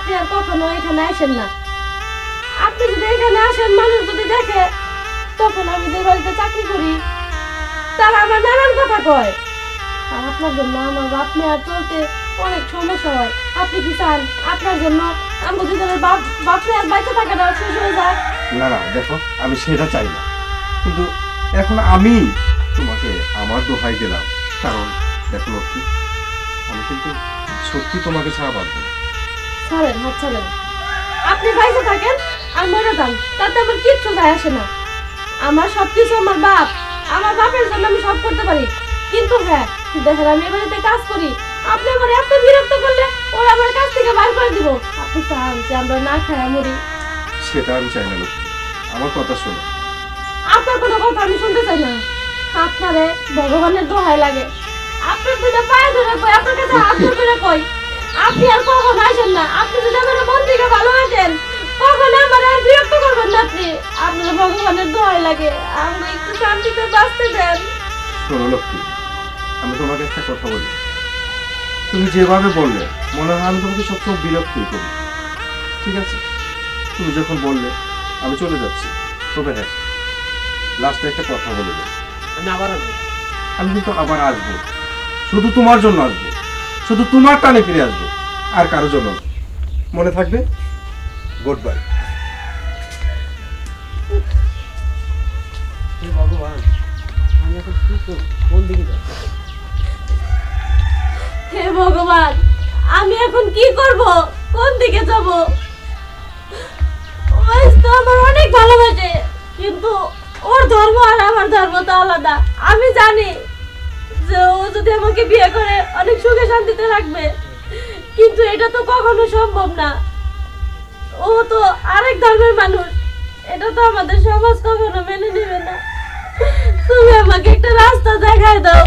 আপনি আর কখনো এখানে আসেন না। আপনি যদি এখানে আসেন, মানুষ যদি দেখে, তখন আমি যে বাড়িতে চাকরি করি তারা আমার নানান কথা কয়। আর আপনার জন্য আমার বাপ মেয়ে চলতে অনেক সমস্যা হয়। আপনি কি চান আপনার জন্য আমার দুজনের বাপ মেয়ে বাইচে থাকাটা শেষ হয়ে যায়? না না, দেখো আমি সেটা চাই না, কিন্তু এখন আমি তোমাকে আমার দোহাই দিলাম, কারণ দেখো লক্ষ্মী, আমি কিন্তু সত্যি তোমাকে ছাড়া পারবো না। ছাড়েন, হাত ছাড়েন। আপনি বাইচে থাকেন আর মরে যান, তাতে আমার কিচ্ছু যায় আসে না। আমার সবকিছু আমার বাপ, আমার বাপের জন্য আমি সব করতে পারি। কিন্তু হ্যাঁ, দেখেন আমি এ বাড়িতে কাজ করি, আপনি আমার এত বিরক্ত করলে ওরা আমার কাছ থেকে বার করে দিব। আপনি চান যে আমরা না খাই মরি? সেটা আমি চাই না লক্ষ্মী, আমার কথা শোনো। আপনার কোনো কথা আমি শুনতে চাই না। আপনারে ভগবানের দোহাই লাগে, আপনার দুইটা পায়ে ধরে কই, আপনার কাছে হাত ধরে কই, আপনি আর কখনো আসেন না। আপনি যদি আমার মন থেকে ভালোবাসেন, কখনো আমার আর বিরক্ত করবেন না। আপনি আপনার ভগবানের দোহাই লাগে, আমরা একটু শান্তিতে বাঁচতে দেন। শোনো লক্ষ্মী, আমি তোমাকে একটা কথা বলি, তুমি যেভাবে বললে মনে হয় আমি তোমাকে সবসময় বিরক্তই করি। ঠিক আছে, তুমি যখন বললে আমি চলে যাচ্ছি, তবে হ্যাঁ, লাস্টে একটা কথা বলে দেবো, আমি কিন্তু আবার আসবো, শুধু তোমার জন্য আসবো, শুধু তোমার টানে ফিরে আসবো, আর কারো জন্য না। মনে থাকবে? Good bye. ভগবান, আমি এখন কি করব? কোন দিকে যাব? হে ভগবান, আমি এখন কি করব? কোন দিকে যাব? ওই তো আমার অনেক ভালোবাসে, কিন্তু ওর ধর্ম আর আমার ধর্ম তো আলাদা। আমি জানি যে ও যদি আমাকে বিয়ে করে অনেক সুখে শান্তিতে রাখবে, কিন্তু এটা তো কখনো সম্ভব না। ও তো আরেক ধর্মের মানুষ, এটা তো আমাদের সমাজ কখনো মেনে নেবে না। তুমি আমাকে একটা রাস্তা দেখায় দাও।